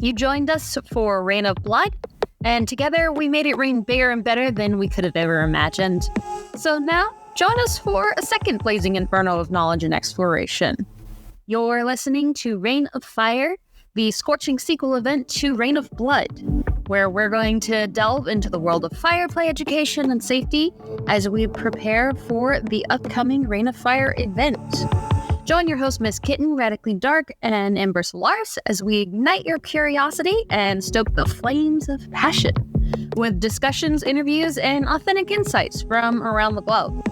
You joined us for Rain of Blood, and together we made it rain bigger and better than we could have ever imagined. So now, join us for a second blazing inferno of knowledge and exploration. You're listening to Rain of Fire, the scorching sequel event to Rain of Blood, where we're going to delve into the world of fire play education and safety as we prepare for the upcoming Rain of Fire event. Join your host, Miss Kitten, Radically Dark, and Ember Solaris as we ignite your curiosity and stoke the flames of passion with discussions, interviews, and authentic insights from around the globe.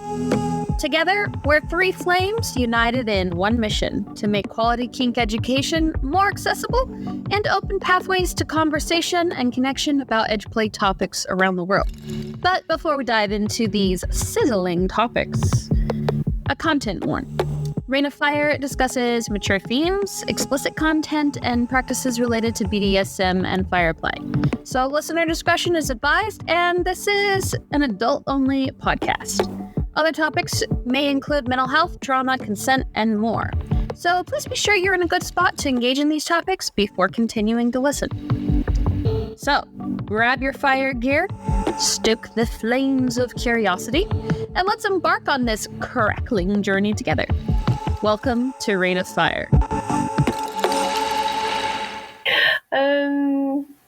Together, we're three flames united in one mission to make quality kink education more accessible and open pathways to conversation and connection about edgeplay topics around the world. But before we dive into these sizzling topics, a content warning. Rain of Fire discusses mature themes, explicit content, and practices related to BDSM and fireplay. So listener discretion is advised, and this is an adult-only podcast. Other topics may include mental health, trauma, consent, and more. So please be sure you're in a good spot to engage in these topics before continuing to listen. So, grab your fire gear, stoke the flames of curiosity, and let's embark on this crackling journey together. Welcome to Rain of Fire.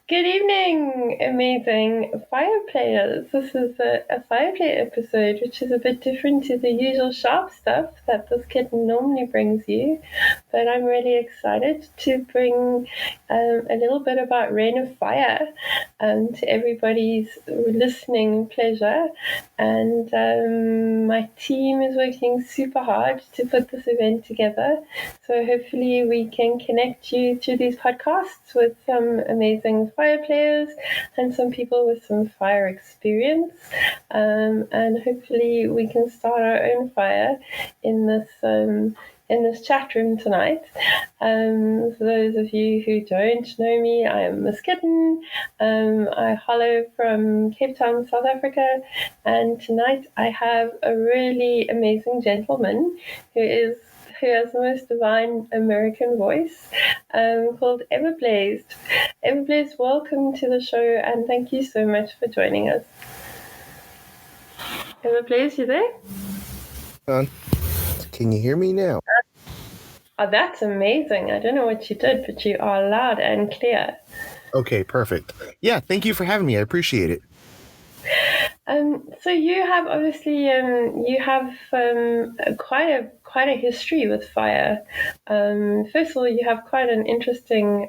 Good evening, amazing fire players. This is a fireplay episode, which is a bit different to the usual sharp stuff that this kitten normally brings you. But I'm really excited to bring a little bit about Rain of Fire to everybody's listening pleasure. And my team is working super hard to put this event together. So hopefully we can connect you through these podcasts with some amazing fire players and some people with some fire experience. And hopefully we can start our own fire in this chat room tonight. For those of you who don't know me, I am Miss Kitten. I hollow from Cape Town, South Africa, and tonight I have a really amazing gentleman who has the most divine American voice, called Everblazed. Everblazed, welcome to the show, and thank you so much for joining us. Everblazed, you there? Can you hear me now? Oh, that's amazing. I don't know what you did, but you are loud and clear. Okay, perfect. Yeah, thank you for having me. I appreciate it. So you have obviously quite a history with fire. First of all, you have quite an interesting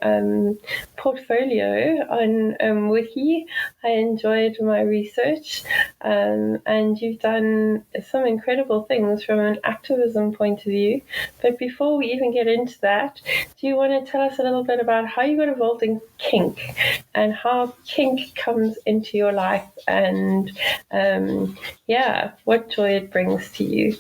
portfolio on Wiki. I enjoyed my research, and you've done some incredible things from an activism point of view. But before we even get into that, do you want to tell us a little bit about how you got involved in kink and how kink comes into your life, and what joy it brings to you?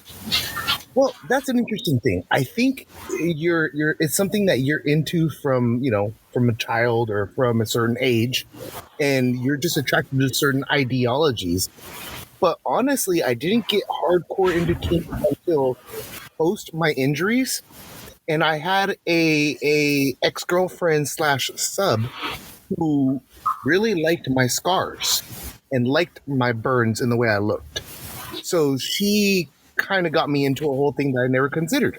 Well, that's an interesting thing. I think it's something that you're into from a child or from a certain age, and you're just attracted to certain ideologies. But honestly, I didn't get hardcore into kink until post my injuries, and I had a ex-girlfriend / sub who really liked my scars and liked my burns and the way I looked. So she kind of got me into a whole thing that I never considered.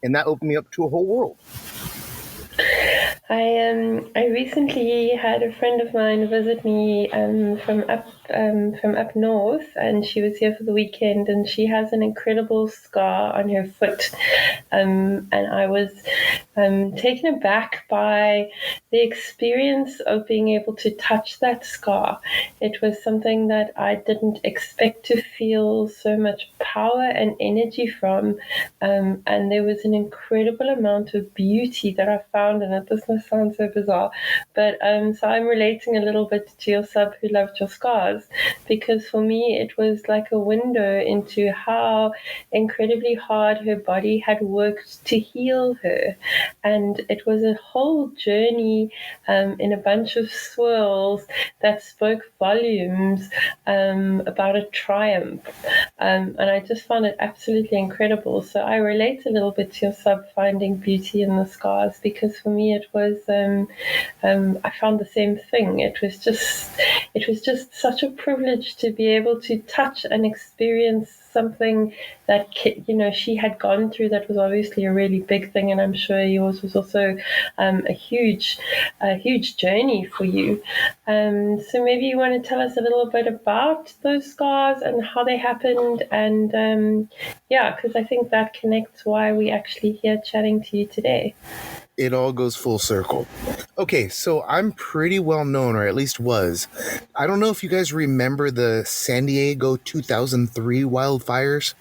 And that opened me up to a whole world. I recently had a friend of mine visit me from up north, and she was here for the weekend, and she has an incredible scar on her foot, and I was taken aback by the experience of being able to touch that scar. It was something that I didn't expect to feel so much power and energy from, and there was an incredible amount of beauty that I found in it. This must sound so bizarre, but so I'm relating a little bit to your sub who loved your scars. scars, because for me it was like a window into how incredibly hard her body had worked to heal her. And it was a whole journey in a bunch of swirls that spoke volumes about a triumph. And I just found it absolutely incredible. So I relate a little bit to your finding beauty in the scars, because for me it was I found the same thing. It was just such a privilege to be able to touch and experience something that she had gone through. That was obviously a really big thing, and I'm sure yours was also a huge journey for you. So maybe you want to tell us a little bit about those scars and how they happened, and because I think that connects why we actually here chatting to you today. It all goes full circle. Okay, so I'm pretty well known, or at least was. I don't know if you guys remember the San Diego 2003 wildfires.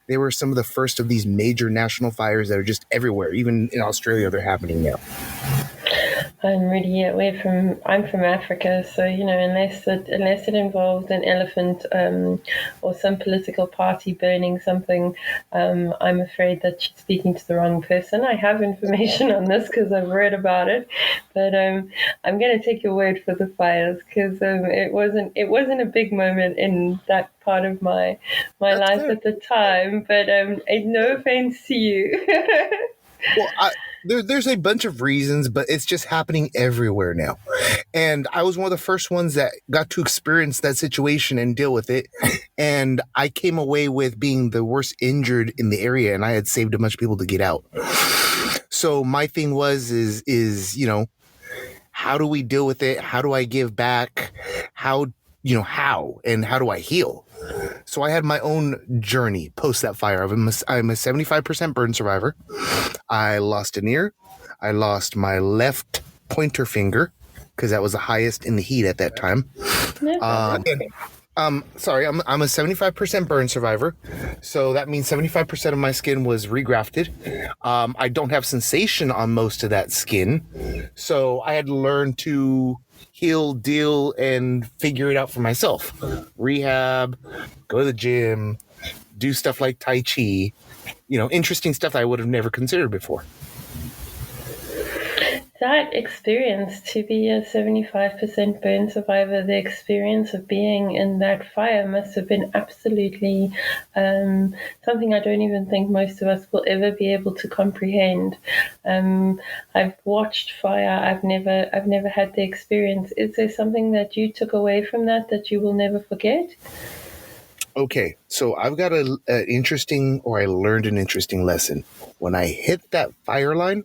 They were some of the first of these major national fires that are just everywhere. Even in Australia, they're happening now. I'm really I'm from Africa, so unless it involves an elephant or some political party burning something, I'm afraid that she's speaking to the wrong person. I have information on this because I've read about it, but I'm going to take your word for the fires, because it wasn't a big moment in that part of my life at the time. But no offense to you. Well, there's a bunch of reasons, but it's just happening everywhere now. And I was one of the first ones that got to experience that situation and deal with it. And I came away with being the worst injured in the area, and I had saved a bunch of people to get out. So my thing is how do we deal with it? How do I give back? How and how do I heal? So I had my own journey post that fire. I'm a 75% burn survivor. I lost an ear. I lost my left pointer finger because that was the highest in the heat at that time. Sorry, I'm a 75% burn survivor. So that means 75% of my skin was regrafted. I don't have sensation on most of that skin. So I had to learn to heal, deal, and figure it out for myself. Rehab, go to the gym, do stuff like Tai Chi, interesting stuff that I would have never considered before. That experience, to be a 75% burn survivor, the experience of being in that fire must have been absolutely something I don't even think most of us will ever be able to comprehend. I've watched fire. I've never had the experience. Is there something that you took away from that you will never forget? Okay, so I've got I learned an interesting lesson. When I hit that fire line,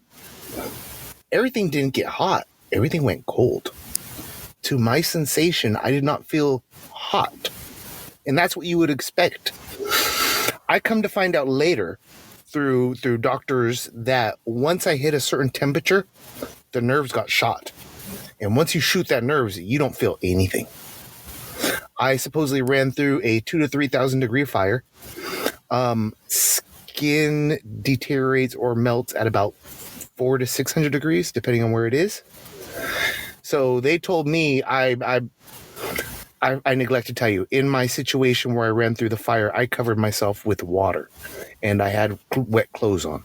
everything didn't get hot. Everything went cold. To my sensation, I did not feel hot. And that's what you would expect. I come to find out later through doctors that once I hit a certain temperature, the nerves got shot. And once you shoot that nerves, you don't feel anything. I supposedly ran through a 2,000 to 3,000 degree fire. Skin deteriorates or melts at about 400 to 600 degrees, depending on where it is. So they told me, I neglect to tell you, in my situation where I ran through the fire, I covered myself with water and I had wet clothes on.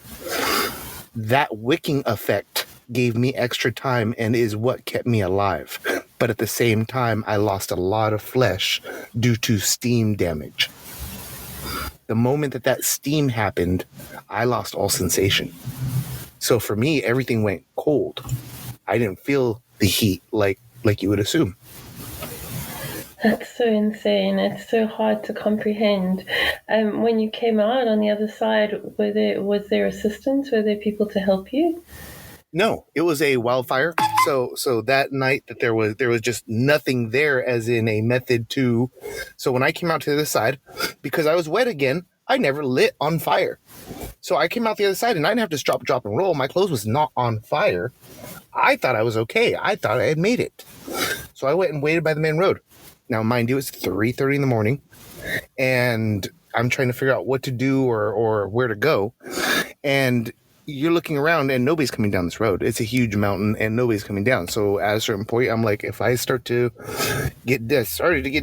That wicking effect gave me extra time and is what kept me alive. But at the same time, I lost a lot of flesh due to steam damage. The moment that steam happened, I lost all sensation. So for me, everything went cold. I didn't feel the heat like you would assume. That's so insane. It's so hard to comprehend. When you came out on the other side, was there assistance? Were there people to help you? No, it was a wildfire. So that night that there was just nothing there, as in a method to. So when I came out to the other side, because I was wet again, I never lit on fire. So I came out the other side and I didn't have to drop and roll. My clothes was not on fire. I thought I was okay. I thought I had made it. So I went and waited by the main road. Now, mind you, it's 3:30 in the morning and I'm trying to figure out what to do or where to go. And you're looking around and nobody's coming down this road. It's a huge mountain and nobody's coming down. So at a certain point, I'm like, if I started to get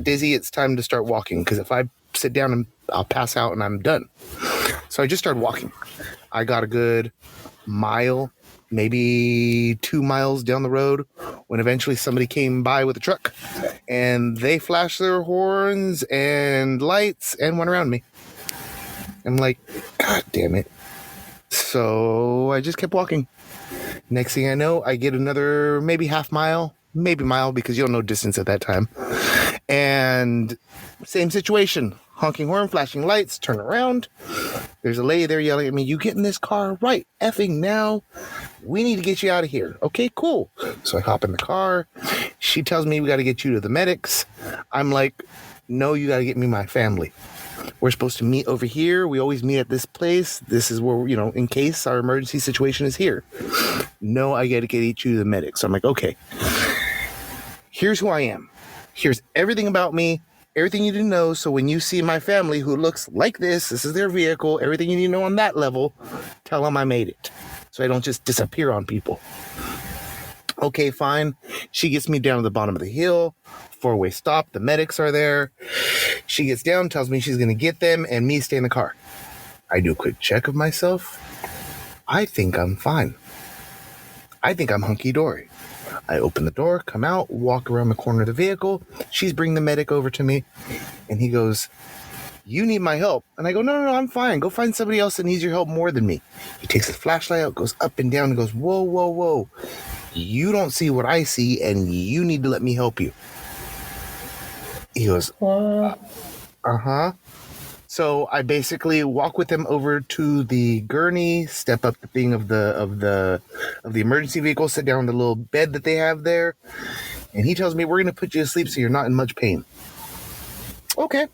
dizzy, it's time to start walking. Because if I sit down, and I'll pass out and I'm done. So I just started walking. I got a good mile, maybe 2 miles down the road, when eventually somebody came by with a truck and they flashed their horns and lights and went around me. I'm like, God damn it. So I just kept walking. Next thing I know, I get another maybe half mile, maybe mile, because you don't know distance at that time. And same situation. Honking horn, flashing lights, turn around. There's a lady there yelling at me, you get in this car right effing now. We need to get you out of here. Okay, cool. So I hop in the car. She tells me we got to get you to the medics. I'm like, no, you got to get me my family. We're supposed to meet over here. We always meet at this place. This is where, in case our emergency situation is here. No, I got to get you to the medics. So I'm like, okay, here's who I am. Here's everything about me. Everything you need to know. So when you see my family who looks like this is their vehicle, everything you need to know on that level, tell them I made it. So I don't just disappear on people. Okay, fine. She gets me down to the bottom of the hill. 4-way stop. The medics are there. She gets down, tells me she's going to get them, and me stay in the car. I do a quick check of myself. I think I'm fine. I think I'm hunky-dory. I open the door, come out, walk around the corner of the vehicle. She's bringing the medic over to me, and he goes, you need my help. And I go, no, I'm fine. Go find somebody else that needs your help more than me. He takes his flashlight out, goes up and down, and goes, whoa. You don't see what I see, and you need to let me help you. He goes, uh-huh. So I basically walk with him over to the gurney, step up the thing of the emergency vehicle, sit down on the little bed that they have there, and he tells me, we're going to put you to sleep so you're not in much pain. Okay,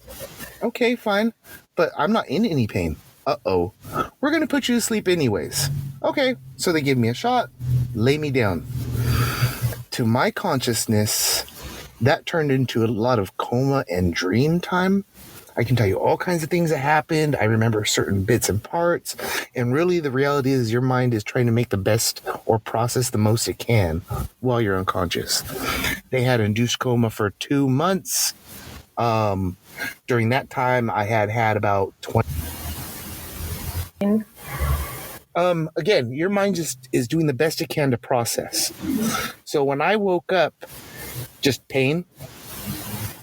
fine. But I'm not in any pain. Uh-oh. We're going to put you to sleep anyways. Okay. So they give me a shot, lay me down. To my consciousness, that turned into a lot of coma and dream time. I can tell you all kinds of things that happened. I remember certain bits and parts. And really, the reality is your mind is trying to make the best or process the most it can while you're unconscious. They had induced coma for 2 months. During that time, I had about 20. Again, your mind just is doing the best it can to process. So when I woke up, just pain,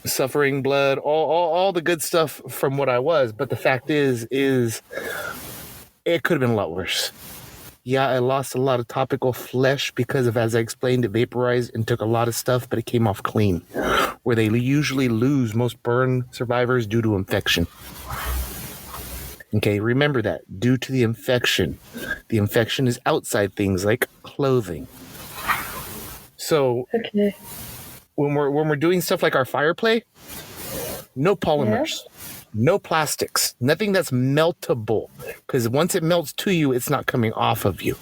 suffering, blood, all the good stuff from what I was. But the fact is it could have been a lot worse. Yeah, I lost a lot of topical flesh because of, as I explained, it vaporized and took a lot of stuff, but it came off clean. Where they usually lose most burn survivors due to infection. Okay, remember that. Due to the infection. The infection is outside things like clothing. So, okay. When we're doing stuff like our fire play, no polymers, no plastics, nothing that's meltable. Because once it melts to you, it's not coming off of you.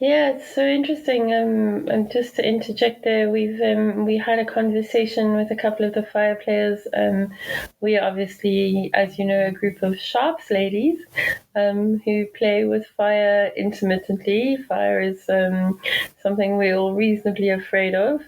Yeah, it's so interesting. And just to interject there, we had a conversation with a couple of the fire players. We are obviously, as you know, a group of sharps ladies who play with fire intermittently. Fire is something we're all reasonably afraid of.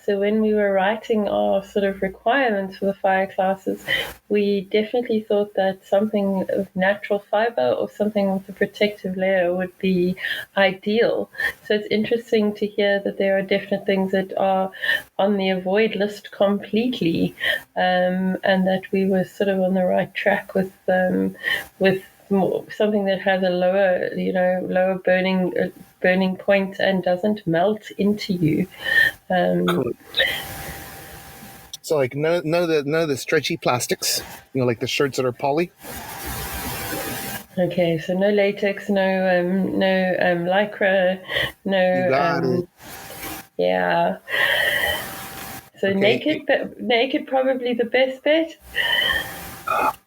So when we were writing our sort of requirements for the fire classes, we definitely thought that something of natural fiber or something with a protective layer would be ideal. So it's interesting to hear that there are different things that are on the avoid list completely, and that we were sort of on the right track with something that has a lower burning point and doesn't melt into you. So like none of the stretchy plastics, like the shirts that are poly. Okay, so no latex, no lycra, no. You got it. Yeah. So okay. naked probably the best bet.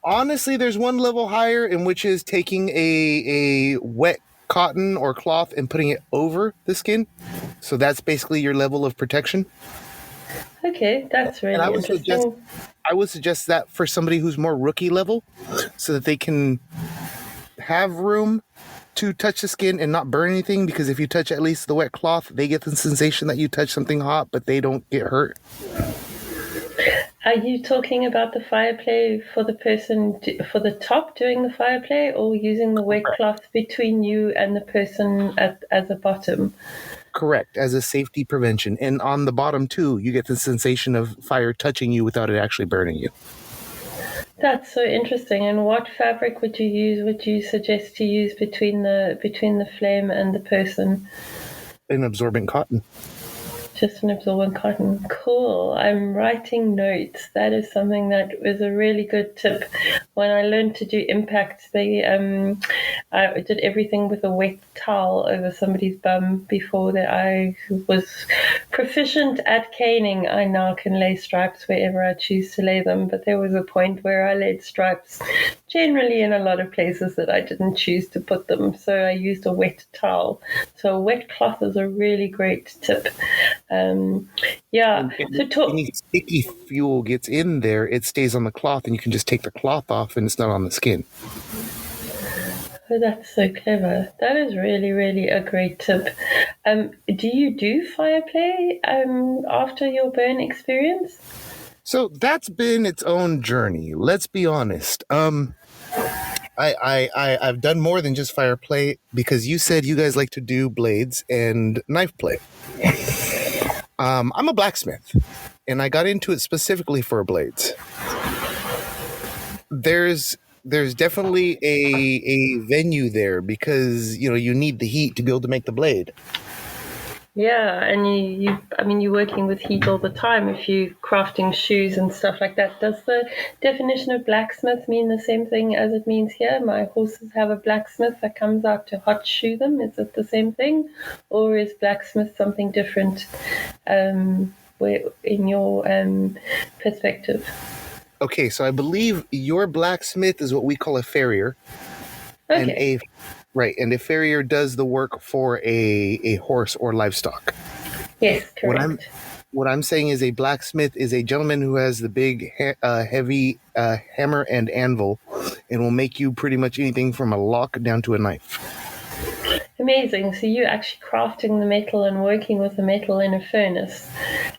Honestly, there's one level higher, in which is taking a wet cotton or cloth and putting it over the skin. So that's basically your level of protection. Okay, that's really interesting. I would suggest that for somebody who's more rookie level, so that they can have room to touch the skin and not burn anything, because if you touch at least the wet cloth, they get the sensation that you touch something hot, but they don't get hurt. Are you talking about the fire play for the person, for the top doing the fire play, or using the wet cloth between you and the person at the bottom? Correct, as a safety prevention. And on the bottom too, you get the sensation of fire touching you without it actually burning you. That's so interesting. And what fabric would you use? Would you suggest to use between the flame and the person? An absorbent cotton. Just an absorbent cotton. Cool. I'm writing notes. That is something that was a really good tip. When I learned to do impact, I did everything with a wet towel over somebody's bum before that. I was proficient at caning. I now can lay stripes wherever I choose to lay them, but there was a point where I laid stripes generally in a lot of places that I didn't choose to put them, so I used a wet towel. So a wet cloth is a really great tip. Any sticky fuel gets in there, it stays on the cloth, and you can just take the cloth off, and it's not on the skin. Oh, that's so clever. That is really, really a great tip. Do you do fire play after your burn experience? So that's been its own journey. Let's be honest. I've done more than just fire play, because you said you guys like to do blades and knife play. I'm a blacksmith, and I got into it specifically for blades. There's definitely a venue there, because you need the heat to be able to make the blade. Yeah, and you're working with heat all the time if you're crafting shoes and stuff like that. Does the definition of blacksmith mean the same thing as it means here? My horses have a blacksmith that comes out to hot shoe them. Is it the same thing, or is blacksmith something different? In your perspective? Okay, so I believe your blacksmith is what we call a farrier. Okay. And a farrier does the work for a horse or livestock. Yes, correct. What I'm saying is a blacksmith is a gentleman who has the big, heavy hammer and anvil, and will make you pretty much anything from a lock down to a knife. Amazing. So you're actually crafting the metal and working with the metal in a furnace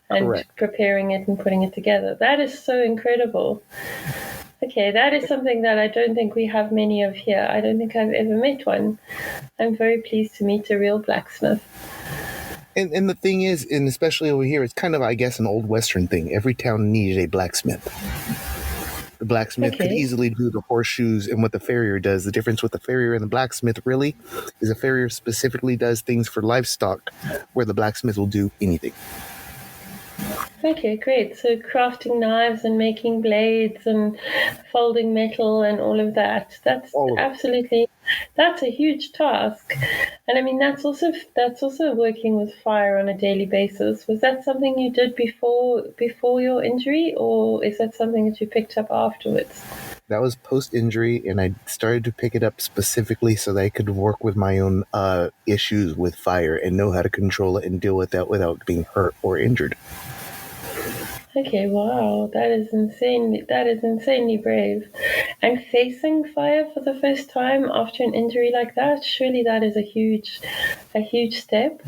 and Correct. Preparing it and putting it together. That is so incredible. Okay, that is something that I don't think we have many of here. I don't think I've ever met one. I'm very pleased to meet a real blacksmith. And the thing is, and especially over here, it's kind of, I guess, an old Western thing. Every town needed a blacksmith. The blacksmith could easily do the horseshoes and what the farrier does. The difference with the farrier and the blacksmith really is a farrier specifically does things for livestock, where the blacksmith will do anything. Okay, great. So crafting knives and making blades and folding metal and all of that. That's absolutely, that's a huge task. And I mean, that's also working with fire on a daily basis. Was that something you did before your injury, or is that something that you picked up afterwards? That was post-injury, and I started to pick it up specifically so that I could work with my own issues with fire and know how to control it and deal with that without being hurt or injured. Okay, wow, that is insane. That is insanely brave. And facing fire for the first time after an injury like that, surely that is a huge step.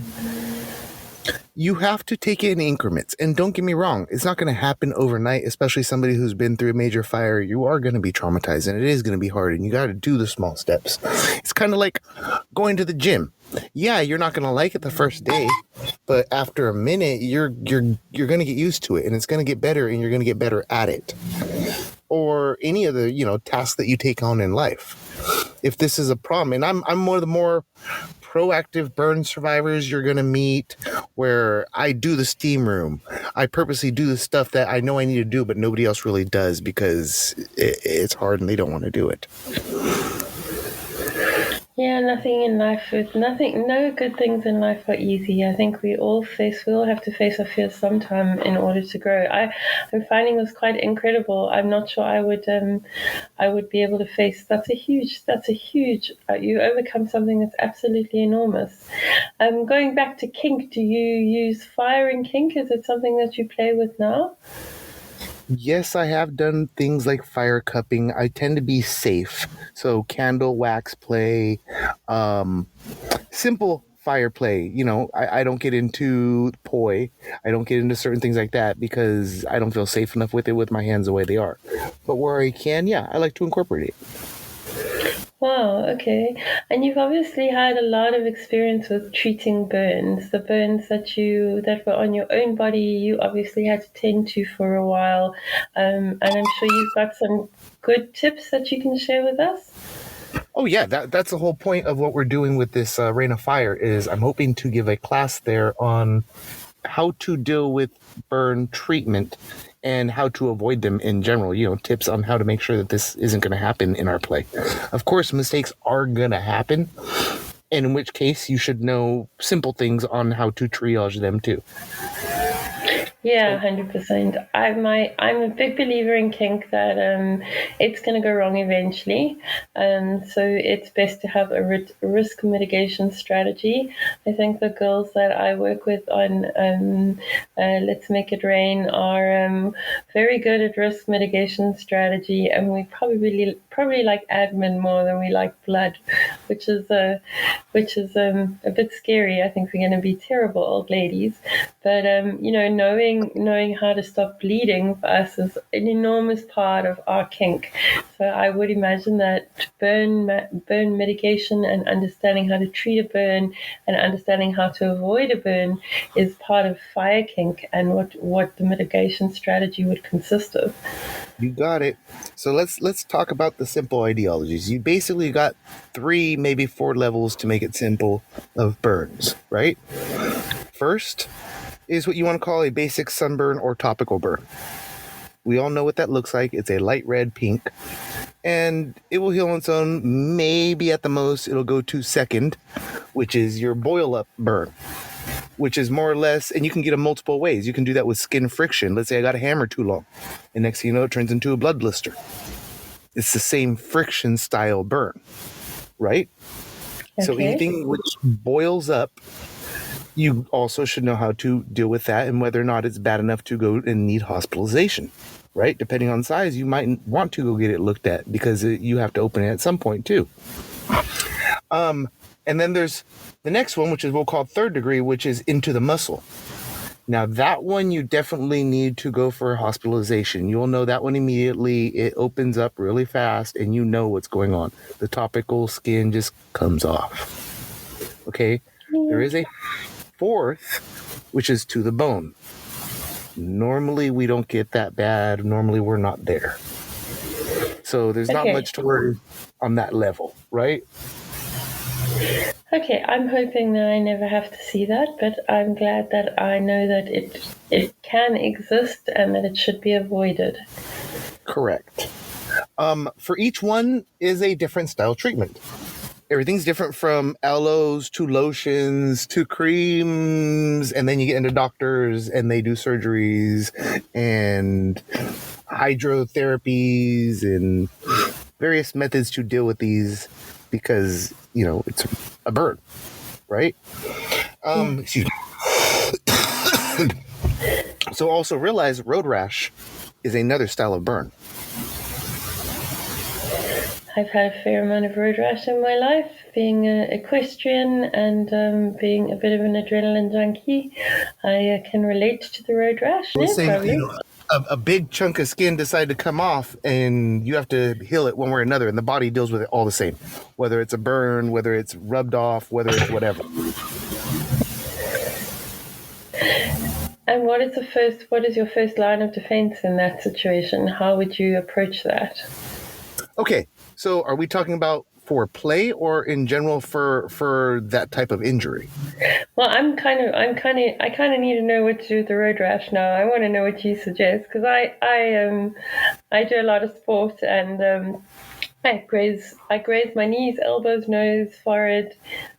You have to take it in increments. And don't get me wrong, it's not going to happen overnight, especially somebody who's been through a major fire. You are going to be traumatized, and it is going to be hard, and you got to do the small steps. It's kind of like going to the gym. Yeah, you're not going to like it the first day, but after a minute, you're going to get used to it, and it's going to get better, and you're going to get better at it. Or any of the, tasks that you take on in life. If this is a problem, and I'm one of the more proactive burn survivors you're going to meet, where I do the steam room. I purposely do the stuff that I know I need to do, but nobody else really does because it's hard and they don't want to do it. Yeah, nothing in life no good things in life are easy. I think we all have to face our fears sometime in order to grow. I'm finding this quite incredible. I'm not sure I would be able to face. That's a huge, you overcome something that's absolutely enormous. Going back to kink, do you use fire in kink? Is it something that you play with now? Yes, I have done things like fire cupping. I tend to be safe. So candle wax play, um, simple fire play. I don't get into poi. I don't get into certain things like that because I don't feel safe enough with it with my hands the way they are. But where I can, yeah, I like to incorporate it. Wow, okay. And you've obviously had a lot of experience with treating burns. The burns that were on your own body, you obviously had to tend to for a while. And I'm sure you've got some good tips that you can share with us. Oh yeah, that's the whole point of what we're doing with this Rain of Fire is I'm hoping to give a class there on how to deal with burn treatment and how to avoid them in general. Tips on how to make sure that this isn't going to happen in our play. Of course, mistakes are going to happen, and in which case you should know simple things on how to triage them too. Yeah, 100%. I'm a big believer in kink that it's going to go wrong eventually. So it's best to have a risk mitigation strategy. I think the girls that I work with on Let's Make It Rain are very good at risk mitigation strategy, and we probably like admin more than we like blood, which is a bit scary. I think we're going to be terrible old ladies, but knowing how to stop bleeding for us is an enormous part of our kink. So I would imagine that burn mitigation and understanding how to treat a burn and understanding how to avoid a burn is part of fire kink and what the mitigation strategy would consist of. You got it. So let's talk about the simple ideologies. You basically got 3, maybe 4 levels to make it simple of burns, right? First is what you want to call a basic sunburn or topical burn. We all know what that looks like. It's a light red pink, and it will heal on its own. Maybe at the most it'll go to second, which is your boil up burn, which is more or less, and you can get them multiple ways. You can do that with skin friction. Let's say I got a hammer too long, and next thing you know, it turns into a blood blister. It's the same friction style burn, right? Okay. So anything which boils up, you also should know how to deal with that and whether or not it's bad enough to go and need hospitalization, right? Depending on size, you might want to go get it looked at because you have to open it at some point too. And then there's the next one, which is we'll call 3rd degree, which is into the muscle. Now that one you definitely need to go for hospitalization. You'll know that one immediately. It opens up really fast and you know what's going on. The topical skin just comes off. Okay? There is a 4th, which is to the bone. Normally we don't get that bad. Normally we're not there. So there's not much to worry on that level, right? Okay, I'm hoping that I never have to see that, but I'm glad that I know that it can exist and that it should be avoided. Correct. For each one is a different style treatment. Everything's different from aloes to lotions to creams, and then you get into doctors and they do surgeries and hydrotherapies and various methods to deal with these because, it's a burn, right? Excuse me. So also realize road rash is another style of burn. I've had a fair amount of road rash in my life, being an equestrian and being a bit of an adrenaline junkie. I can relate to the road rash. No problem. A big chunk of skin decided to come off and you have to heal it one way or another, and the body deals with it all the same, whether it's a burn, whether it's rubbed off, whether it's whatever. And what is your first line of defense in that situation? How would you approach that? Okay, so are we talking about for play or in general for that type of injury? Well, I kind of need to know what to do with the road rash now. I want to know what you suggest because I do a lot of sport and I graze my knees, elbows, nose, forehead.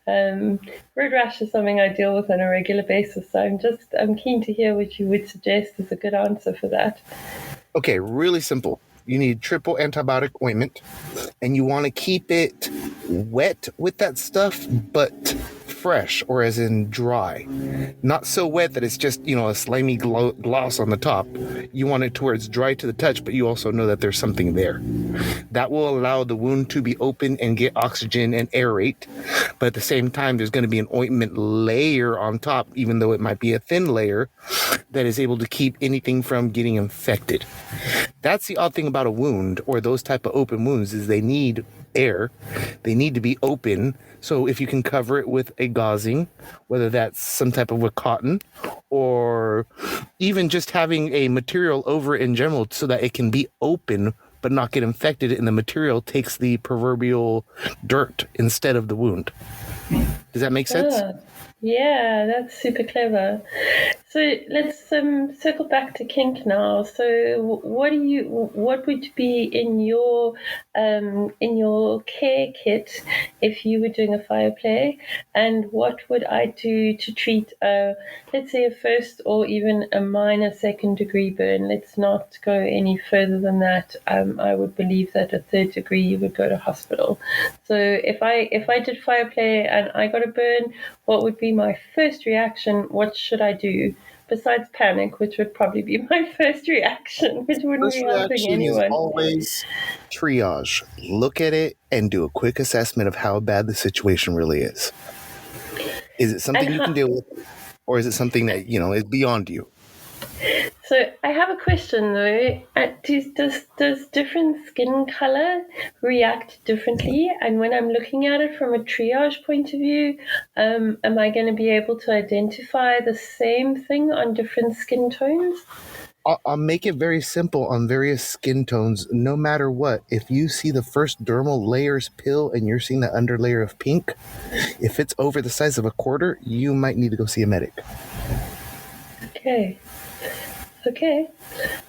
Road rash is something I deal with on a regular basis. So I'm keen to hear what you would suggest is a good answer for that. Okay, really simple. You need triple antibiotic ointment, and you want to keep it wet with that stuff, but fresh or as in dry. Not so wet that it's just, a slimy gloss on the top. You want it to where it's dry to the touch, but you also know that there's something there. That will allow the wound to be open and get oxygen and aerate. But at the same time, there's going to be an ointment layer on top, even though it might be a thin layer, that is able to keep anything from getting infected. That's the odd thing about a wound or those type of open wounds is they need air. They need to be open. So if you can cover it with a gauzing, whether that's some type of a cotton or even just having a material over it in general so that it can be open but not get infected, and the material takes the proverbial dirt instead of the wound. Does that make sense? Yeah, that's super clever. So let's circle back to kink now. So what would be in your care kit if you were doing a fire play, and what would I do to treat let's say a first or even a minor second degree burn? Let's not go any further than that. I would believe that a third degree you would go to hospital. So if I did fire play and I got a burn, what would be my first reaction? What should I do? Besides panic, which would probably be my first reaction, which wouldn't be helping anyone. Is always triage. Look at it and do a quick assessment of how bad the situation really is. Is it something you can deal with, or is it something that, is beyond you? So I have a question though. Does different skin color react differently? And when I'm looking at it from a triage point of view, am I going to be able to identify the same thing on different skin tones? I'll make it very simple on various skin tones. No matter what, if you see the first dermal layers pill and you're seeing the underlayer of pink, if it's over the size of a quarter, you might need to go see a medic. Okay,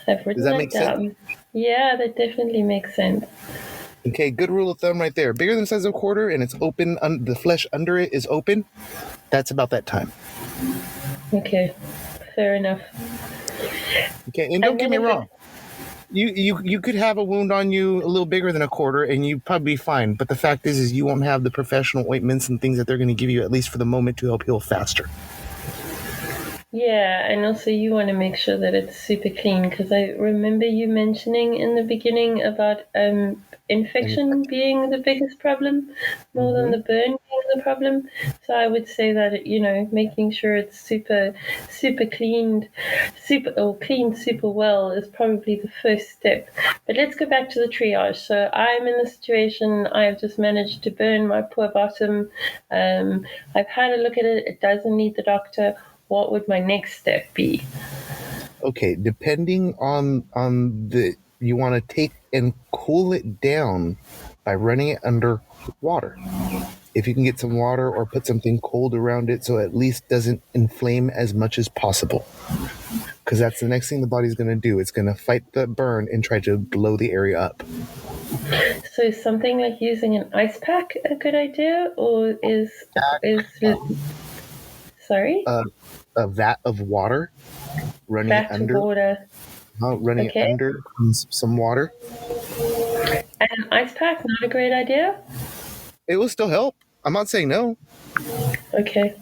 I've written that down. Sense? Yeah, that definitely makes sense. Okay, good rule of thumb right there. Bigger than the size of a quarter and it's open, the flesh under it is open, that's about that time. Okay, fair enough. Okay, and don't get me wrong. You could have a wound on you a little bigger than a quarter and you'd probably be fine. But the fact is you won't have the professional ointments and things that they're going to give you, at least for the moment, to help heal faster. Yeah, and also you want to make sure that it's super clean, because I remember you mentioning in the beginning about infection being the biggest problem, more than the burn being the problem. So I would say that, making sure it's super cleaned, cleaned super well is probably the first step. But let's go back to the triage. So I'm in the situation, I've just managed to burn my poor bottom. I've had a look at it. It doesn't need the doctor. What would my next step be? Okay, depending on you want to take and cool it down by running it under water. If you can get some water or put something cold around it so it at least doesn't inflame as much as possible. Because that's the next thing the body's going to do. It's going to fight the burn and try to blow the area up. So is something like using an ice pack a good idea? Or is sorry? A vat of water, running it under some water. And an ice pack, not a great idea? It will still help. I'm not saying no. Okay.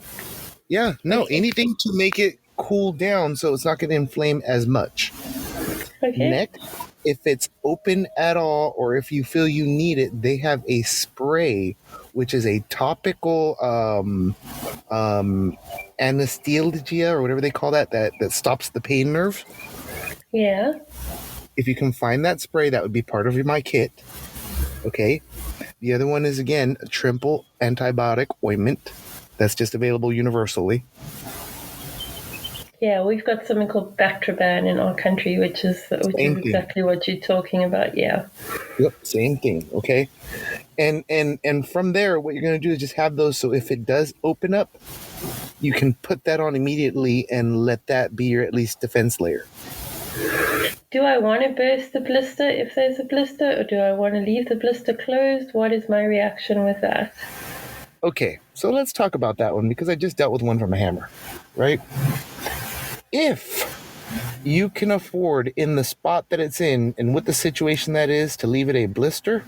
Yeah, no, anything to make it cool down so it's not going to inflame as much. Okay. Next, if it's open at all or if you feel you need it, they have a spray, which is a topical anesthesia or whatever they call that stops the pain nerve. Yeah. If you can find that spray, that would be part of my kit. Okay. The other one is, again, a triple antibiotic ointment that's just available universally. Yeah, we've got something called Bactroban in our country, which is exactly what you're talking about. Yeah. Yep, same thing. Okay. And from there, what you're going to do is just have those. So if it does open up, you can put that on immediately and let that be your at least defense layer. Do I want to burst the blister if there's a blister, or do I want to leave the blister closed? What is my reaction with that? Okay, so let's talk about that one because I just dealt with one from a hammer, right? If you can afford in the spot that it's in and with the situation that is to leave it a blister,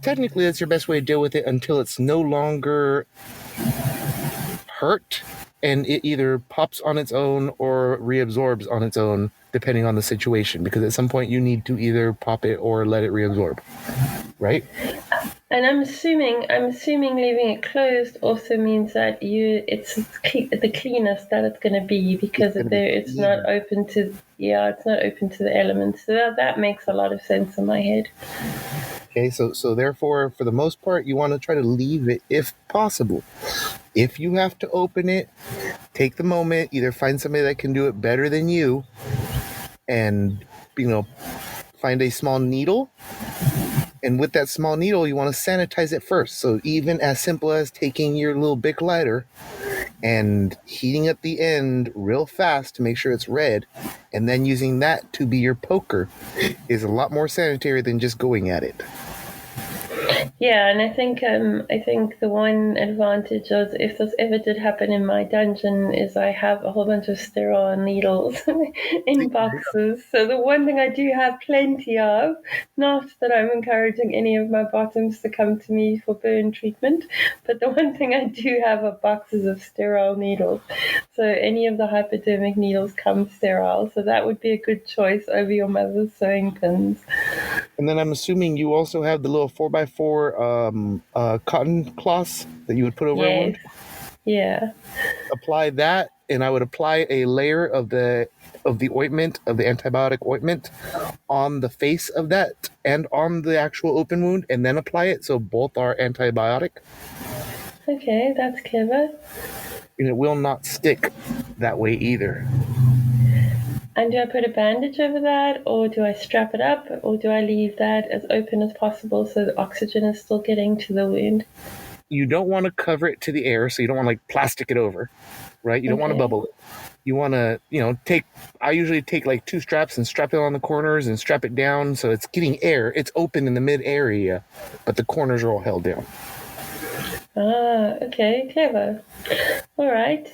technically that's your best way to deal with it until it's no longer hurt, and it either pops on its own or reabsorbs on its own, depending on the situation. Because at some point you need to either pop it or let it reabsorb, right? And I'm assuming leaving it closed also means that it's the cleanest that it's going to be, because it's not open to the elements. So that makes a lot of sense in my head. Okay, so therefore, for the most part, you want to try to leave it if possible. If you have to open it, take the moment, either find somebody that can do it better than you, and find a small needle. And with that small needle, you want to sanitize it first. So even as simple as taking your little Bic lighter and heating up the end real fast to make sure it's red, and then using that to be your poker is a lot more sanitary than just going at it. Yeah, and I think the one advantage of, if this ever did happen in my dungeon, is I have a whole bunch of sterile needles in boxes. So the one thing I do have plenty of, not that I'm encouraging any of my bottoms to come to me for burn treatment, but the one thing I do have are boxes of sterile needles. So any of the hypodermic needles come sterile. So that would be a good choice over your mother's sewing pins. And then I'm assuming you also have the little 4x4 cotton cloths that you would put over a wound. Yeah. Apply that, and I would apply a layer of the ointment, of the antibiotic ointment, on the face of that and on the actual open wound, and then apply it so both are antibiotic. Okay, that's clever. And it will not stick that way either. And do I put a bandage over that, or do I strap it up, or do I leave that as open as possible so the oxygen is still getting to the wound? You don't want to cover it to the air, so you don't want to like plastic it over, right? You don't want to bubble it. You want to, I usually take like 2 straps and strap it on the corners and strap it down so it's getting air. It's open in the mid area, but the corners are all held down. Ah, okay, clever. All right.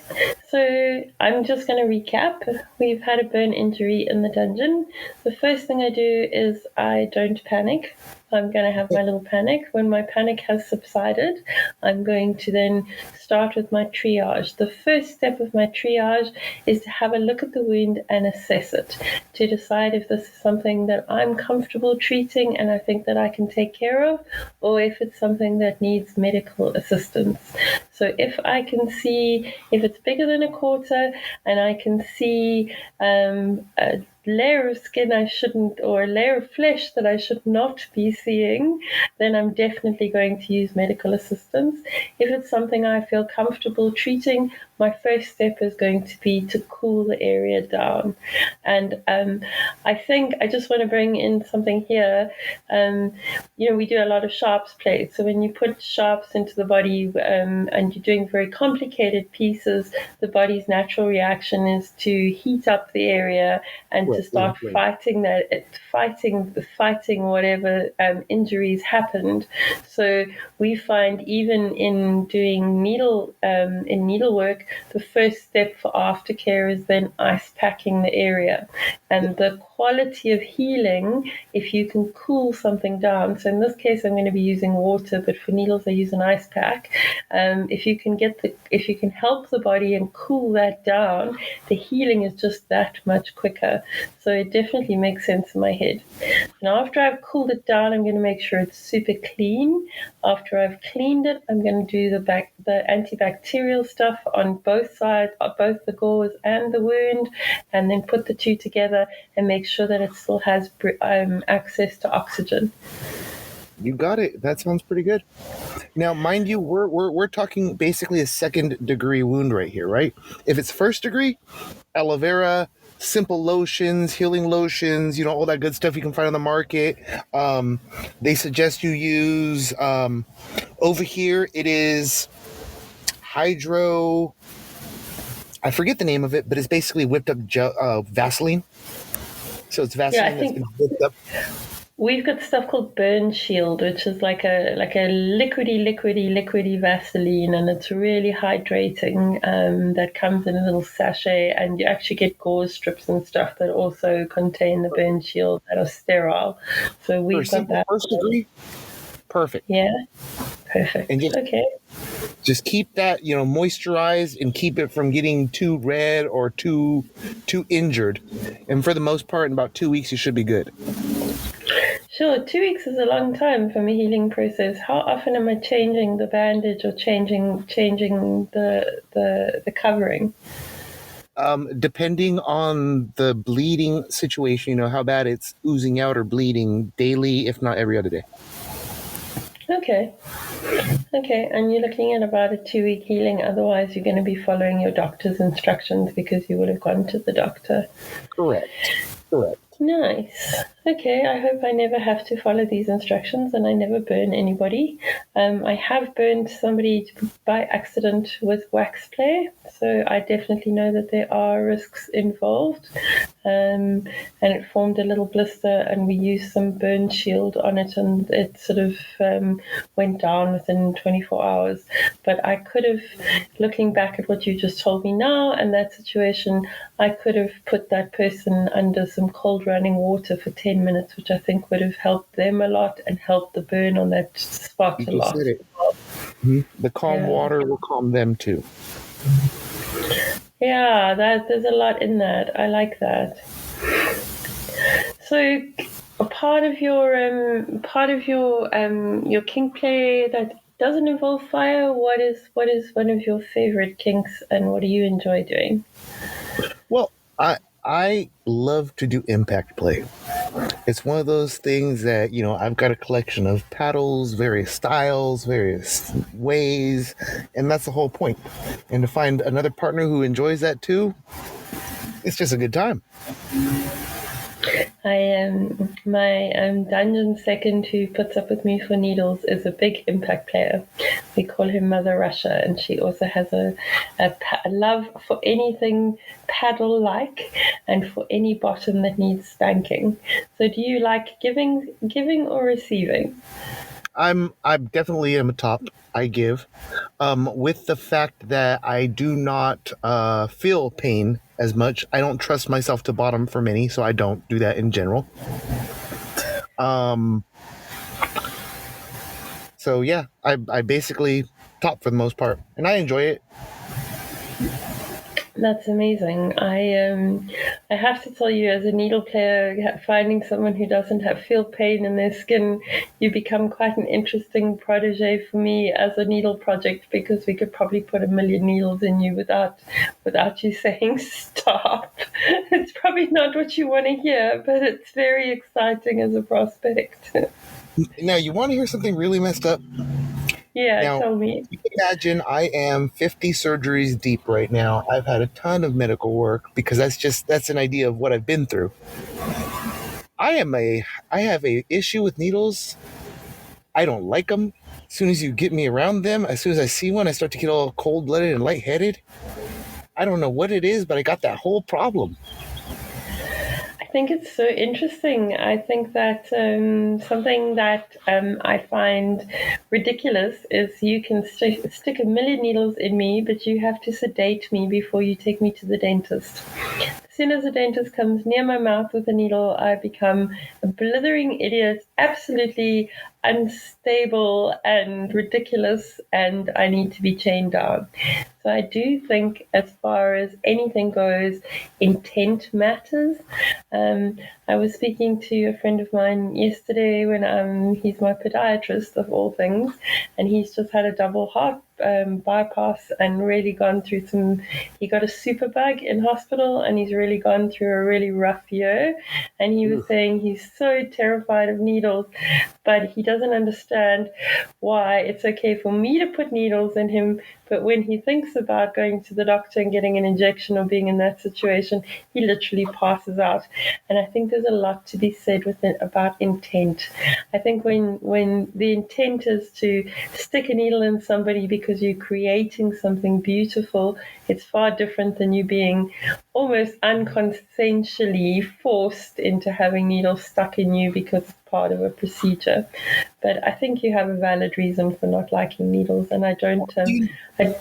So I'm just going to recap. We've had a burn injury in the dungeon. The first thing I do is I don't panic. I'm going to have my little panic. When my panic has subsided, I'm going to then start with my triage. The first step of my triage is to have a look at the wound and assess it, to decide if this is something that I'm comfortable treating and I think that I can take care of, or if it's something that needs medical assistance. So if I can see, if it's bigger than a quarter and I can see a layer of skin I shouldn't, or a layer of flesh that I should not be seeing, then I'm definitely going to use medical assistance. If it's something I feel comfortable treating, my first step is going to be to cool the area down. And I think I just want to bring in something here. We do a lot of sharps plates. So when you put sharps into the body and you're doing very complicated pieces, the body's natural reaction is to heat up the area and to start fighting whatever injuries happened. So we find even in doing needlework, the first step for aftercare is then ice packing the area. And the quality of healing, if you can cool something down, so in this case I'm going to be using water, but for needles I use an ice pack. If you can help the body and cool that down, the healing is just that much quicker. So it definitely makes sense in my head. And after I've cooled it down, I'm going to make sure it's super clean. After I've cleaned it, I'm going to do the antibacterial stuff on both sides, both the gauze and the wound, and then put the two together and make sure that it still has access to oxygen. You got it. That sounds pretty good. Now, mind you, we're talking basically a 2nd degree wound right here, right? If it's 1st degree, aloe vera, simple lotions, healing lotions, all that good stuff you can find on the market. They suggest you use, over here, it is hydro, I forget the name of it, but it's basically whipped up Vaseline. So it's Vaseline that's been whipped up. We've got stuff called Burn Shield, which is like a liquidy Vaseline, and it's really hydrating. That comes in a little sachet, and you actually get gauze strips and stuff that also contain the Burn Shield that are sterile. So we've got that. 1st degree, perfect. Yeah, perfect. And just okay. Just keep that, moisturized and keep it from getting too red or too injured. And for the most part, in about 2 weeks, you should be good. Sure, 2 weeks is a long time from a healing process. How often am I changing the bandage or changing the covering? Depending on the bleeding situation, how bad it's oozing out or bleeding, daily, if not every other day. Okay. Okay, and you're looking at about a 2 week healing. Otherwise, you're going to be following your doctor's instructions because you would have gone to the doctor. Correct. Nice. Okay, I hope I never have to follow these instructions and I never burn anybody. I have burned somebody by accident with wax play, so I definitely know that there are risks involved. And it formed a little blister, and we used some burn shield on it, and it sort of went down within 24 hours. But I could have, looking back at what you just told me now and that situation, I could have put that person under some cold running water for 10 minutes, which I think would have helped them a lot and helped the burn on that spot a lot. Said it. The calm water will calm them too. Yeah, there's a lot in that. I like that. So, a part of your kink play that doesn't involve fire. What is one of your favorite kinks, and what do you enjoy doing? Well, I love to do impact play. It's one of those things that, I've got a collection of paddles, various styles, various ways, and that's the whole point. And to find another partner who enjoys that too, it's just a good time. My dungeon second who puts up with me for needles is a big impact player. We call her Mother Russia, and she also has a love for anything paddle-like and for any bottom that needs spanking. So, do you like giving or receiving? I'm definitely am a top. I give, with the fact that I do not feel pain as much. I don't trust myself to bottom for many, so I don't do that in general. So yeah, I basically top for the most part, and I enjoy it. That's amazing. I have to tell you, as a needle player, finding someone who doesn't feel pain in their skin, you become quite an interesting protege for me as a needle project, because we could probably put 1,000,000 needles in you without you saying stop. It's probably not what you want to hear, but it's very exciting as a prospect. Now, you want to hear something really messed up? Yeah, Now, tell me. you can imagine I am 50 surgeries deep right now. I've had a ton of medical work because that's an idea of what I've been through. I have a issue with needles. I don't like them. As soon as you get me around them, as soon as I see one, I start to get all cold-blooded and lightheaded. I don't know what it is, but I got that whole problem. I think it's so interesting. I think that something that I find ridiculous is you can stick 1,000,000 needles in me, but you have to sedate me before you take me to the dentist. As soon as the dentist comes near my mouth with a needle, I become a blithering idiot, absolutely unstable and ridiculous, and I need to be chained down. So I do think, as far as anything goes, intent matters. I was speaking to a friend of mine yesterday when he's my podiatrist of all things, and he's just had a double heart bypass and really gone through he got a superbug in hospital, and he's really gone through a really rough year. And he was saying he's so terrified of needles, but he doesn't understand why it's okay for me to put needles in him, but when he thinks about going to the doctor and getting an injection or being in that situation, he literally passes out. And I think there's a lot to be said about intent. I think when the intent is to stick a needle in somebody because you're creating something beautiful, it's far different than you being almost unconsensually forced into having needles stuck in you because it's part of a procedure. But I think you have a valid reason for not liking needles, and I don't. I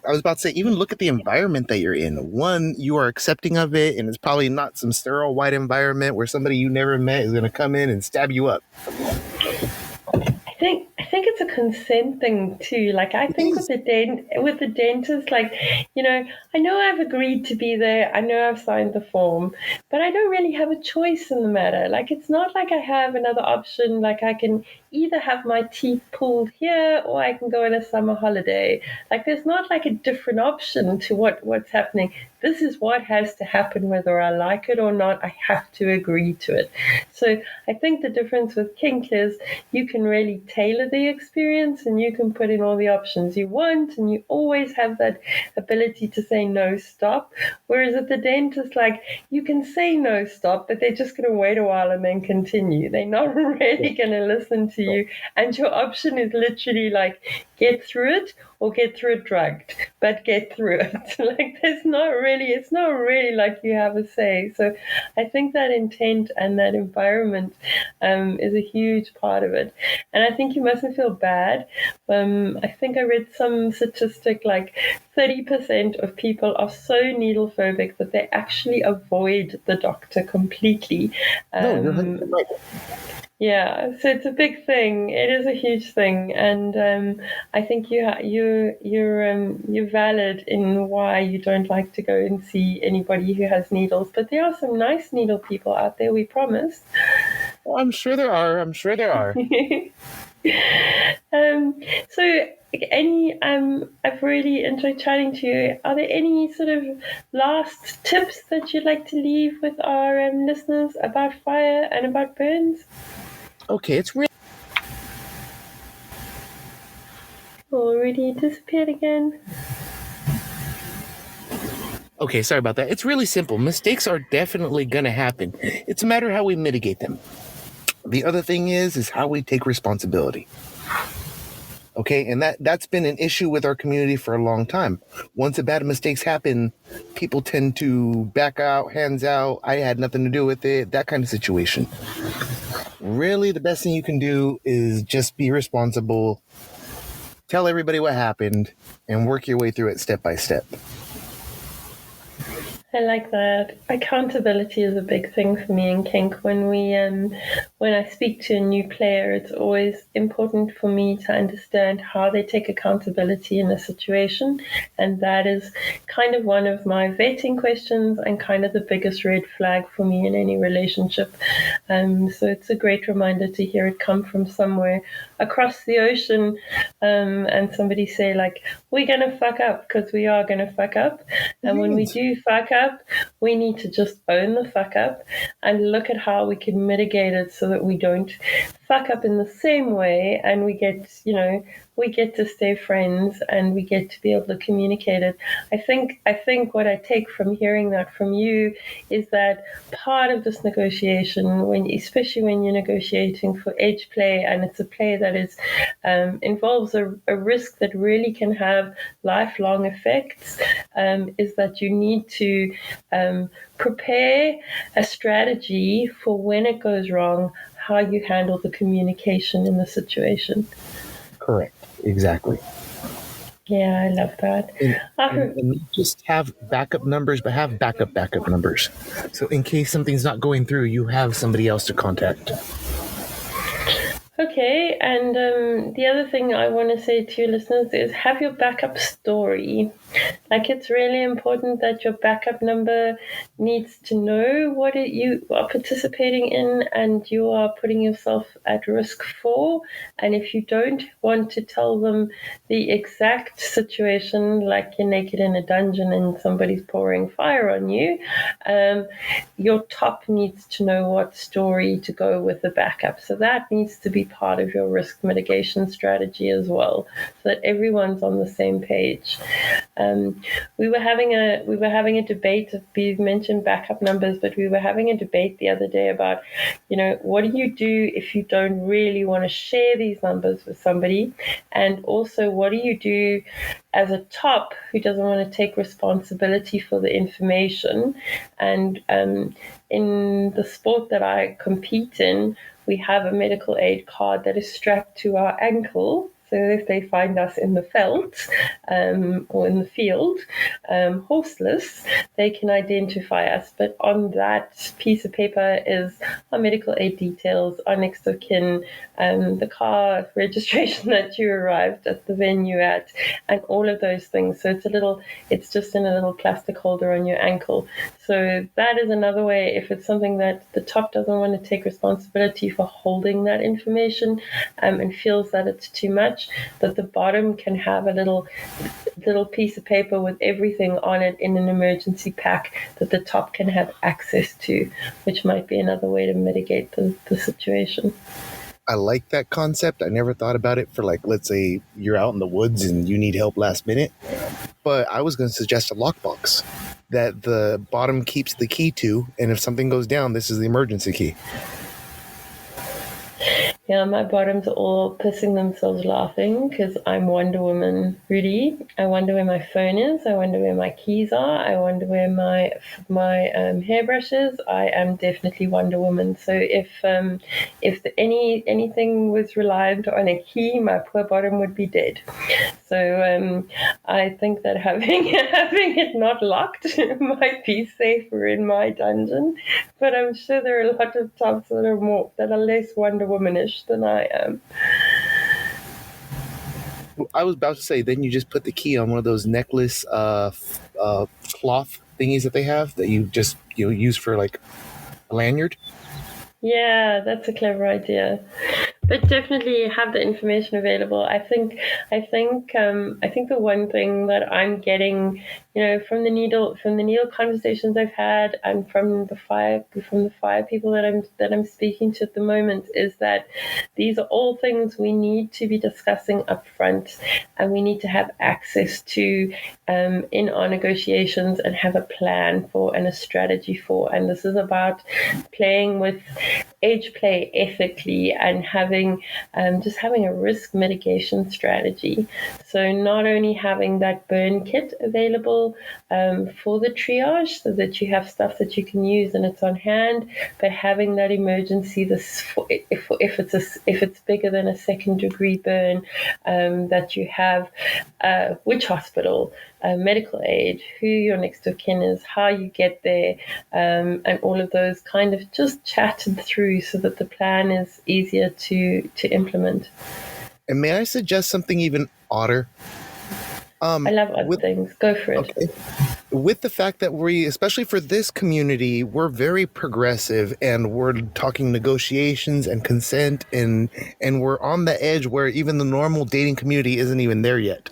was about to say, even look at the environment that you're in. One, you are accepting of it, and it's probably not some sterile white environment where somebody you never met is going to come in and stab you up. I think it's a consent thing too. Like I think with the dentist, like, you know, I know I've agreed to be there. I know I've signed the form, but I don't really have a choice in the matter. Like it's not like I have another option. Like I can either have my teeth pulled here or I can go on a summer holiday. Like there's not like a different option to what's happening. This is what has to happen whether I like it or not. I have to agree to it. So I think the difference with kink is you can really tailor the experience and you can put in all the options you want and you always have that ability to say no, stop. Whereas at the dentist, like you can say no, stop, but they're just going to wait a while and then continue. They're not really going to listen to you. And your option is literally like get through it or get through it drugged, but get through it. Like it's not really like you have a say. So I think that intent and that environment is a huge part of it. And I think you mustn't feel bad. I think I read some statistic like 30% of people are so needle phobic that they actually avoid the doctor completely. No, you're 100% right. Yeah, so it's a big thing. It is a huge thing, and I think you're valid in why you don't like to go and see anybody who has needles. But there are some nice needle people out there. We promise. Well, I'm sure there are. I'm sure there are. So I've really enjoyed chatting to you. Are there any sort of last tips that you'd like to leave with our listeners about fire and about burns? Okay, it's really already disappeared again. okay. Sorry about that. It's really simple. Mistakes are definitely going to happen. It's a matter of how we mitigate them. The other thing is how we take responsibility. Okay, and that's been an issue with our community for a long time. Once a bad mistakes happen, people tend to back out, hands out, I had nothing to do with it, that kind of situation. Really, the best thing you can do is just be responsible, tell everybody what happened, and work your way through it step by step. I like that. Accountability is a big thing for me in kink. When I speak to a new player, it's always important for me to understand how they take accountability in a situation, and that is kind of one of my vetting questions and kind of the biggest red flag for me in any relationship. So it's a great reminder to hear it come from somewhere across the ocean, and somebody say like, "We're gonna fuck up," because we are gonna fuck up, and when we do fuck up, we need to just own the fuck up and look at how we can mitigate it so that we don't fuck up in the same way, and we get to stay friends and we get to be able to communicate it. I think what I take from hearing that from you is that part of this negotiation, especially when you're negotiating for edge play and it's a play that is involves a risk that really can have lifelong effects, is that you need to prepare a strategy for when it goes wrong, how you handle the communication in the situation. Correct. Exactly. Yeah, I love that. And just have backup numbers, but have backup numbers. So in case something's not going through, you have somebody else to contact. Okay, and the other thing I want to say to your listeners is have your backup story. Like it's really important that your backup number needs to know what you are participating in and you are putting yourself at risk for. And if you don't want to tell them the exact situation, like you're naked in a dungeon and somebody's pouring fire on you, your top needs to know what story to go with the backup. So that needs to be part of your risk mitigation strategy as well, so that everyone's on the same page. We were having a debate. We mentioned backup numbers, but we were having a debate the other day about, what do you do if you don't really want to share these numbers with somebody, and also what do you do as a top who doesn't want to take responsibility for the information. And in the sport that I compete in, we have a medical aid card that is strapped to our ankle So if they find us in the veld or in the field, horseless, they can identify us. But on that piece of paper is our medical aid details, our next of kin, the car registration that you arrived at the venue at, and all of those things. So it's just in a little plastic holder on your ankle. So that is another way, if it's something that the top doesn't want to take responsibility for holding that information and feels that it's too much, that the bottom can have a little piece of paper with everything on it in an emergency pack that the top can have access to, which might be another way to mitigate the situation. I like that concept. I never thought about it for, like, let's say you're out in the woods and you need help last minute. But I was going to suggest a lockbox that the bottom keeps the key to, and if something goes down, this is the emergency key. Yeah, my bottoms are all pissing themselves laughing because I'm Wonder Woman, really. I wonder where my phone is. I wonder where my keys are. I wonder where my hairbrush is. I am definitely Wonder Woman. So if anything was reliant on a key, my poor bottom would be dead. So I think that having it not locked might be safer in my dungeon. But I'm sure there are a lot of tops that are less Wonder Womanish than I am. I was about to say, then you just put the key on one of those necklace cloth thingies that they have that you just use for like a lanyard. Yeah, that's a clever idea. But definitely have the information available. I think the one thing that I'm getting, from the needle conversations I've had, and from the fire people that I'm speaking to at the moment, is that these are all things we need to be discussing up front, and we need to have access to in our negotiations, and have a plan for and a strategy for. And this is about playing with age play ethically and having a risk mitigation strategy. So not only having that burn kit available for the triage, so that you have stuff that you can use and it's on hand, but having that emergency, if it's bigger than a second degree burn, that you have which hospital, medical aid, who your next of kin is, how you get there, and all of those kind of just chatted through so that the plan is easier to implement. And may I suggest something even odder? I love other things. Go for it. Okay. With the fact that especially for this community, we're very progressive, and we're talking negotiations and consent, and we're on the edge where even the normal dating community isn't even there yet.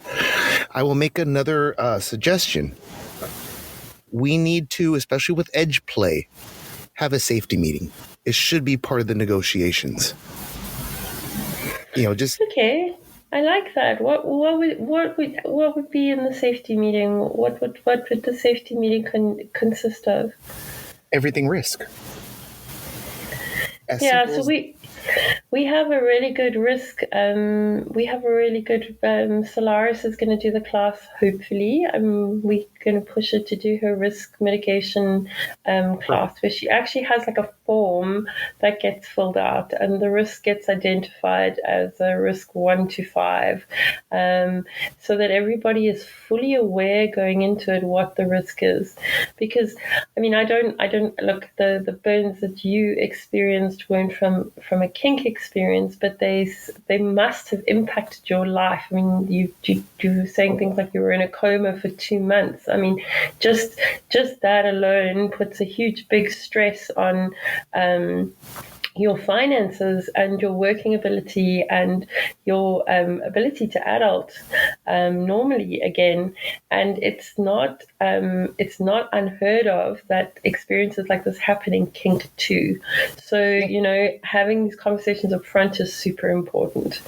I will make another suggestion. We need to, especially with edge play, have a safety meeting. It should be part of the negotiations. Just okay. I like that. What would be in the safety meeting? What would the safety meeting consist of? Everything risk. So we have a really good risk. We have a really good. Solaris is going to do the class. Hopefully, we're going to push her to do her risk mitigation class, where she actually has like a form that gets filled out, and the risk gets identified as a risk 1 to 5, so that everybody is fully aware going into it what the risk is. Because I don't look, the burns that you experienced weren't from a kink experience, but they must have impacted your life. I mean, you were saying things like you were in a coma for 2 months. I mean, just that alone puts a huge big stress on your finances and your working ability and your ability to adult normally again. And it's not unheard of that experiences like this happen in kink too. So, having these conversations up front is super important.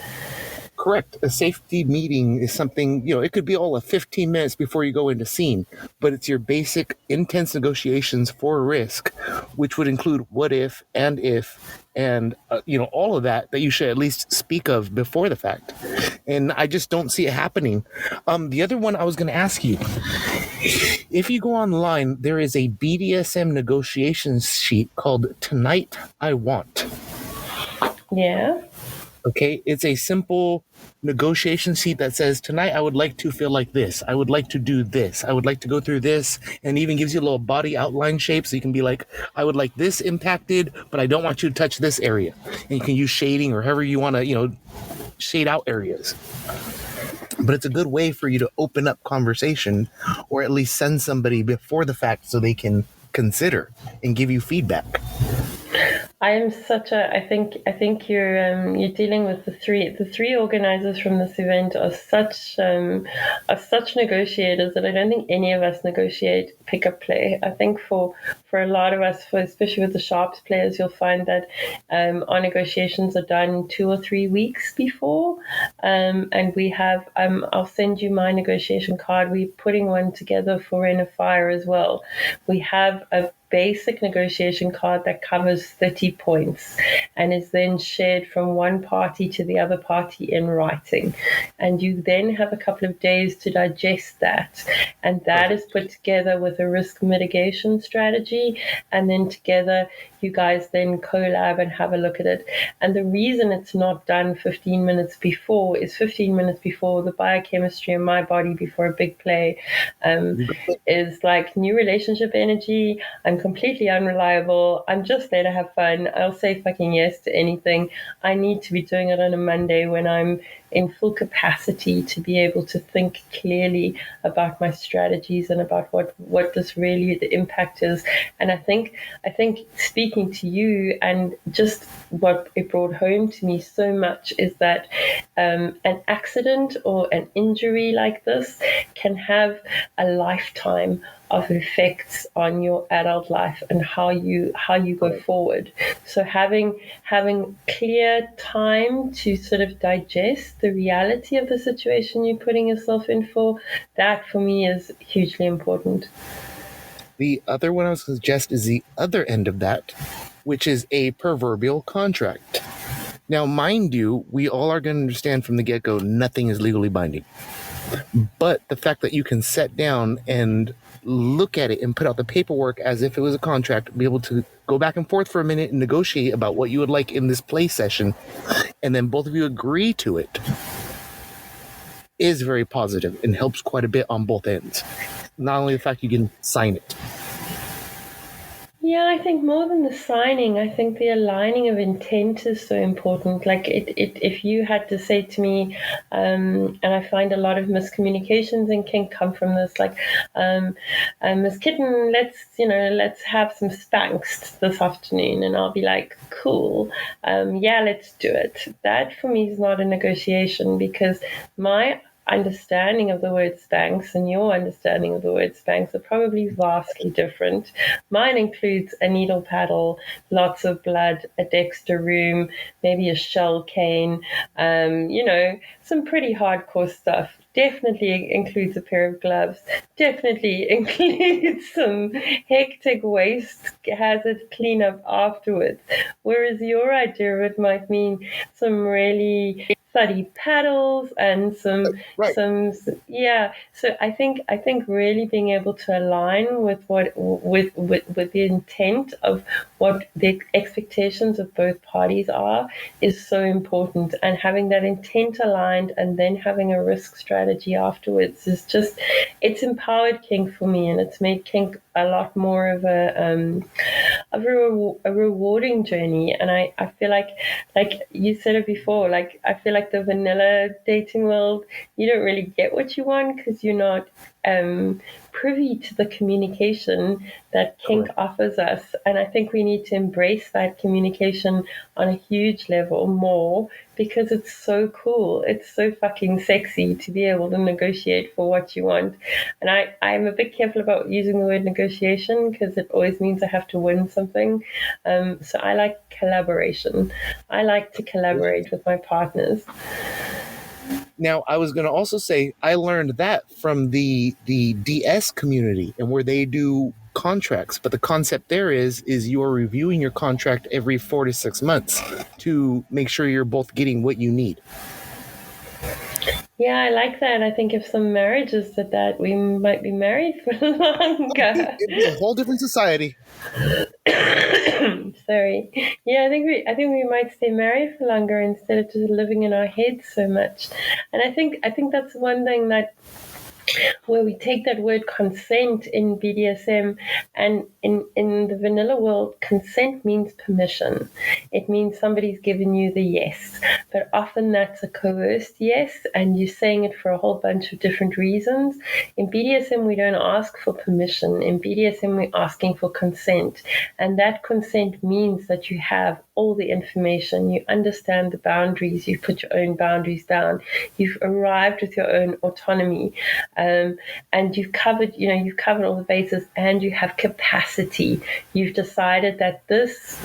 Correct. A safety meeting is something, it could be all of 15 minutes before you go into scene, but it's your basic intense negotiations for risk, which would include what if, and all of that you should at least speak of before the fact. And I just don't see it happening. The other one I was going to ask you, if you go online, there is a BDSM negotiations sheet called Tonight I Want. Yeah. Okay, it's a simple negotiation sheet that says, tonight I would like to feel like this. I would like to do this. I would like to go through this, and even gives you a little body outline shape so you can be like, I would like this impacted, but I don't want you to touch this area. And you can use shading or however you want to, shade out areas. But it's a good way for you to open up conversation, or at least send somebody before the fact so they can consider and give you feedback. I am such a. I think you're dealing with the three organizers from this event are such negotiators that I don't think any of us negotiate pick up play. I think for a lot of us, especially with the sharps players, you'll find that our negotiations are done 2 or 3 weeks before, and we have. I'll send you my negotiation card. We're putting one together for Rain of Fire as well. We have a basic negotiation card that covers 30 points and is then shared from one party to the other party in writing. And you then have a couple of days to digest that. And that is put together with a risk mitigation strategy. And then together, you guys then collab and have a look at it. And the reason it's not done 15 minutes before is 15 minutes before the biochemistry in my body before a big play is like new relationship energy. I'm completely unreliable. I'm just there to have fun. I'll say fucking yes to anything. I need to be doing it on a Monday when I'm in full capacity to be able to think clearly about my strategies and about what this really the impact is. And I think speaking to you and just what it brought home to me so much is that an accident or an injury like this can have a lifetime of effects on your adult life and how you go forward. So having clear time to sort of digest the reality of the situation you're putting yourself in for, that for me is hugely important. The other one I would suggest is the other end of that, which is a proverbial contract. Now, mind you, we all are going to understand from the get-go, nothing is legally binding. But the fact that you can sit down and look at it and put out the paperwork as if it was a contract, be able to go back and forth for a minute and negotiate about what you would like in this play session, and then both of you agree to it, is very positive and helps quite a bit on both ends. Not only the fact you can sign it. Yeah, I think more than the signing, I think the aligning of intent is so important. Like if you had to say to me, and I find a lot of miscommunications and can come from this, like, Miss Kitten, let's have some Spanx this afternoon, and I'll be like, cool, yeah, let's do it. That for me is not a negotiation because my understanding of the word Spanx and your understanding of the word Spanx are probably vastly different. Mine includes a needle paddle, lots of blood, a Dexter room, maybe a shell cane, some pretty hardcore stuff. Definitely includes a pair of gloves. Definitely includes some hectic waste hazard cleanup afterwards. Whereas your idea of it might mean some really study paddles and Right. yeah. So I think really being able to align with with the intent of what the expectations of both parties are is so important, and having that intent aligned and then having a risk strategy afterwards is just, it's empowered kink for me, and it's made kink a lot more of a rewarding journey. And I feel like you said it before, like I feel like the vanilla dating world, you don't really get what you want because you're not privy to the communication that kink offers us. And I think we need to embrace that communication on a huge level more because it's so cool. It's so fucking sexy to be able to negotiate for what you want. And I'm a bit careful about using the word negotiation because it always means I have to win something. So I like collaboration. I like to collaborate with my partners. Now, I was going to also say I learned that from the DS community and where they do contracts, but the concept there is you are reviewing your contract every 4 to 6 months to make sure you're both getting what you need. Yeah, I like that. I think if some marriages did that, we might be married for longer. It'd be a whole different society. Sorry. Yeah, I think we might stay married for longer instead of just living in our heads so much. And I think that's one thing that where we take that word consent in BDSM, and in the vanilla world, consent means permission. It means somebody's given you the yes. But often that's a coerced yes, and you're saying it for a whole bunch of different reasons. In BDSM, we don't ask for permission. In BDSM, we're asking for consent. And that consent means that you have all the information, you understand the boundaries, you've put your own boundaries down, you've arrived with your own autonomy, and you've covered all the bases, and you have capacity. You've decided that this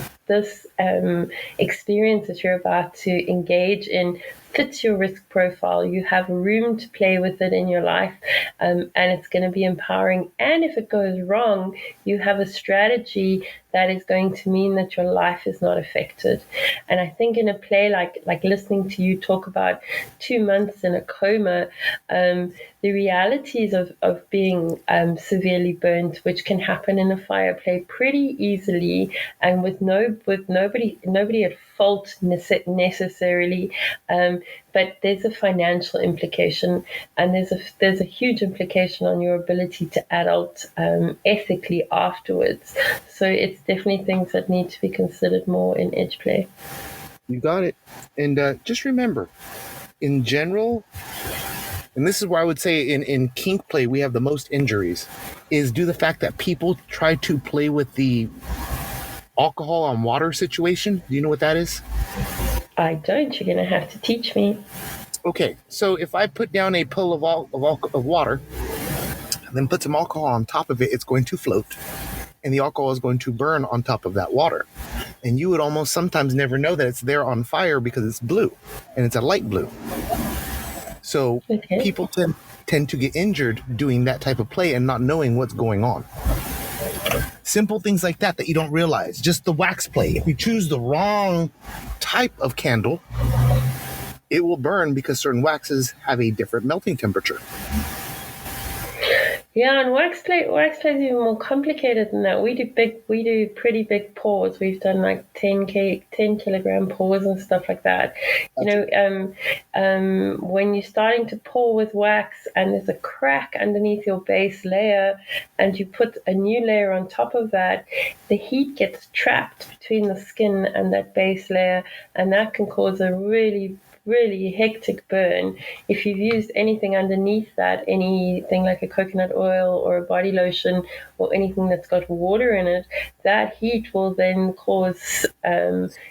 experience that you're about to engage in fits your risk profile. You have room to play with it in your life, and it's going to be empowering. And if it goes wrong, you have a strategy that is going to mean that your life is not affected. And I think in a play like listening to you talk about 2 months in a coma, the realities of being severely burnt, which can happen in a fire play pretty easily, and with nobody at fault necessarily, but there's a financial implication, and there's a huge implication on your ability to adult ethically afterwards. So it's definitely things that need to be considered more in edge play. You got it. And just remember, in general, and this is where I would say in kink play we have the most injuries, is due to the fact that people try to play with the alcohol on water situation. Do you know what that is? I don't. You're going to have to teach me. Okay, so if I put down a pull of water, and then put some alcohol on top of it, it's going to float, and the alcohol is going to burn on top of that water. And you would almost sometimes never know that it's there on fire because it's blue, and it's a light blue. So people tend to get injured doing that type of play and not knowing what's going on. Simple things like that you don't realize. Just the wax play. If you choose the wrong type of candle, it will burn because certain waxes have a different melting temperature. Yeah, and wax play is even more complicated than that. We do pretty big pours. We've done like 10 kilogram pours and stuff like that. When you're starting to pour with wax and there's a crack underneath your base layer, and you put a new layer on top of that, the heat gets trapped between the skin and that base layer, and that can cause a really hectic burn. If you've used anything underneath that, anything like a coconut oil or a body lotion or anything that's got water in it, that heat will then cause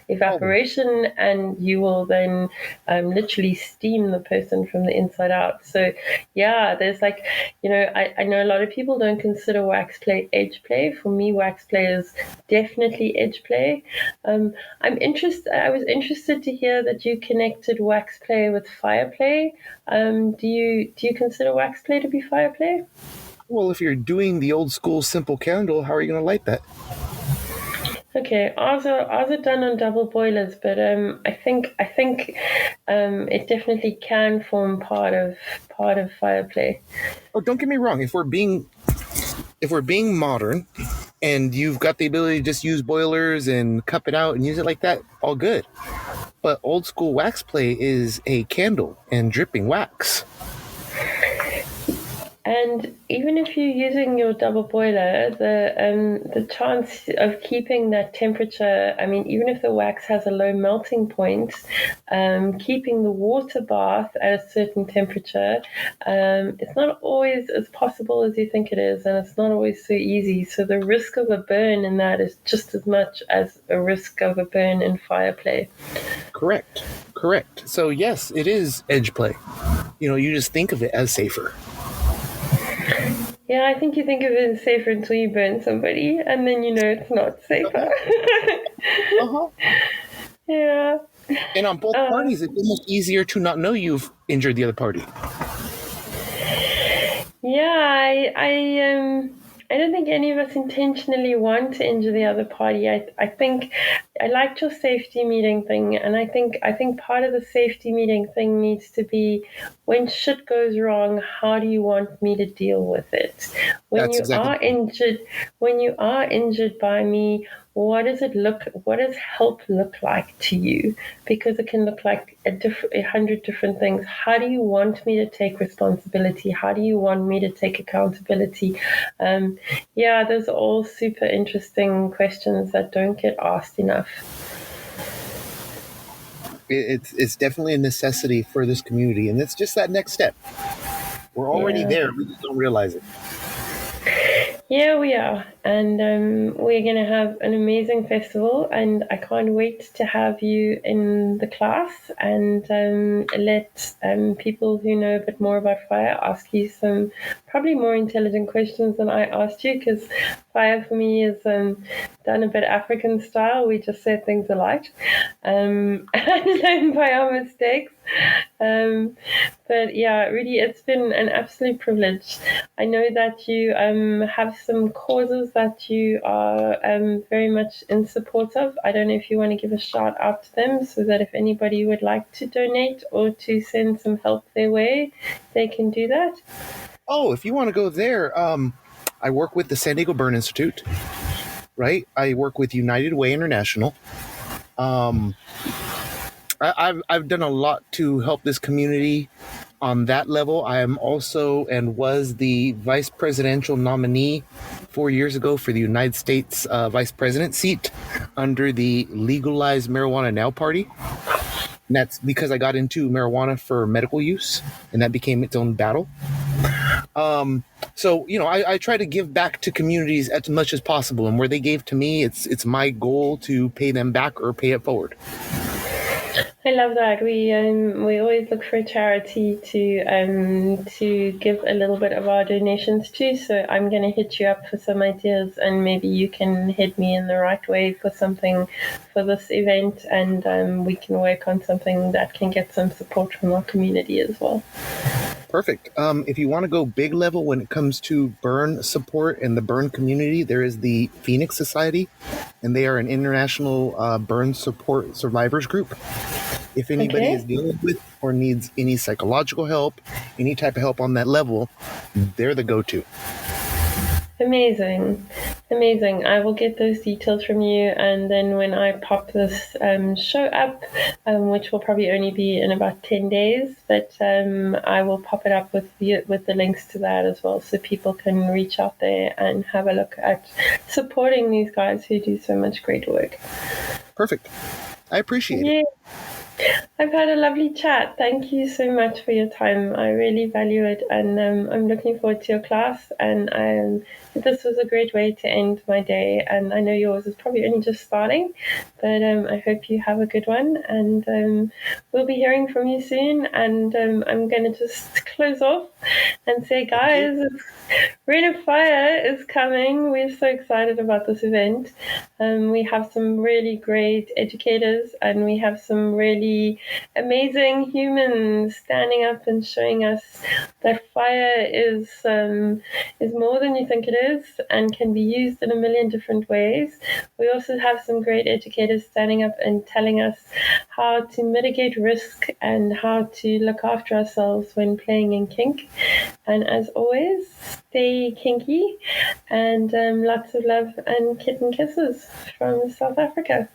evaporation, and you will then literally steam the person from the inside out. So yeah, there's I know a lot of people don't consider wax play edge play. For me, wax play is definitely edge play. I was interested to hear that you connected wax play with fire play. Do you consider wax play to be fire play? Well, if you're doing the old school simple candle, how are you going to light that? Okay, ours are done on double boilers, but I think it definitely can form part of fire play. Oh, don't get me wrong. If we're being modern, and you've got the ability to just use boilers and cup it out and use it like that, all good. But old school wax play is a candle and dripping wax. And even if you're using your double boiler, the chance of keeping that temperature, I mean, even if the wax has a low melting point, keeping the water bath at a certain temperature, it's not always as possible as you think it is, and it's not always so easy. So the risk of a burn in that is just as much as a risk of a burn in fire play. Correct. So yes, it is edge play. You just think of it as safer. Yeah, I think you think of it as safer until you burn somebody, and then it's not safer. Uh-huh. Yeah. And on both parties, it's almost easier to not know you've injured the other party. Yeah, I don't think any of us intentionally want to injure the other party. I think I liked your safety meeting thing, and I think part of the safety meeting thing needs to be, when shit goes wrong, how do you want me to deal with it? When That's you exactly. are injured by me, what does help look like to you? Because it can look like 100 different things. How do you want me to take responsibility? How do you want me to take accountability? Yeah, those are all super interesting questions that don't get asked enough. It's definitely a necessity for this community, and it's just that next step. We're already Yeah. there, we just don't realize it. Yeah, we are. And we're going to have an amazing festival. And I can't wait to have you in the class and let people who know a bit more about fire ask you some probably more intelligent questions than I asked you, because fire for me is done a bit African style. We just say things alike and learn by our mistakes. But yeah, really, it's been an absolute privilege. I know that you have some causes that you are very much in support of. I don't know if you want to give a shout out to them, so that if anybody would like to donate or to send some help their way, they can do that. Oh, if you want to go there, I work with the San Diego Burn Institute, right? I work with United Way International. I've done a lot to help this community on that level. I am also and was the vice presidential nominee 4 years ago for the United States vice president seat under the Legalize Marijuana Now Party. And that's because I got into marijuana for medical use, and that became its own battle. So, I try to give back to communities as much as possible, and where they gave to me, it's my goal to pay them back or pay it forward. I love that. We always look for a charity to give a little bit of our donations to. So I'm going to hit you up for some ideas, and maybe you can head me in the right way for something for this event, and we can work on something that can get some support from our community as well. Perfect. If you want to go big level when it comes to burn support and the burn community, there is the Phoenix Society, and they are an international burn support survivors group. If anybody is dealing with or needs any psychological help, any type of help on that level, they're the go-to. Amazing. I will get those details from you, and then when I pop this show up, which will probably only be in about 10 days, but I will pop it up with the links to that as well, so people can reach out there and have a look at supporting these guys who do so much great work. Perfect. I appreciate it. I've had a lovely chat. Thank you so much for your time. I really value it, and I'm looking forward to your class. And this was a great way to end my day. And I know yours is probably only just starting, but I hope you have a good one. And we'll be hearing from you soon. And I'm going to just close off and say, guys, Rain of Fire is coming. We're so excited about this event. We have some really great educators, and we have some really amazing humans standing up and showing us that fire is more than you think it is, and can be used in a million different ways. We also have some great educators standing up and telling us how to mitigate risk and how to look after ourselves when playing in kink. And as always, stay kinky, and lots of love and kitten kisses from South Africa.